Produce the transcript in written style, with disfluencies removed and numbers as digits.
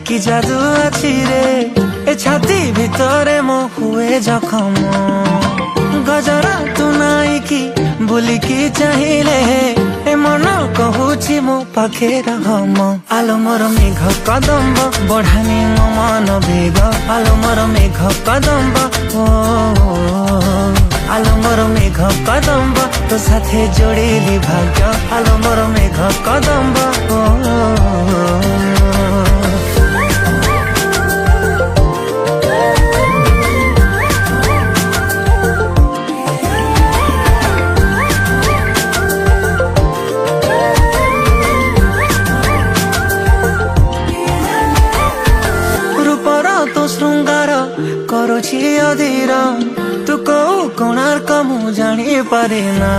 कि जादू अच्छी रे ए छाती भितरे मो हुए जखम गजरा तू नाई कि बुलिकी चाहिए ए मन कहूची मो पाखे रम आलो मोर मेघ कदम्ब बढ़ानी मो मन बेग आलो मोर मेघ कदम्ब आलो मोर मेघ कदम्ब तो साथे जोड़ेली भाग्य आलो मोर मेघ कदम्ब तो श्रृंगार करुछि अधीर तू कौ कोणार्क मु जानी पारे ना।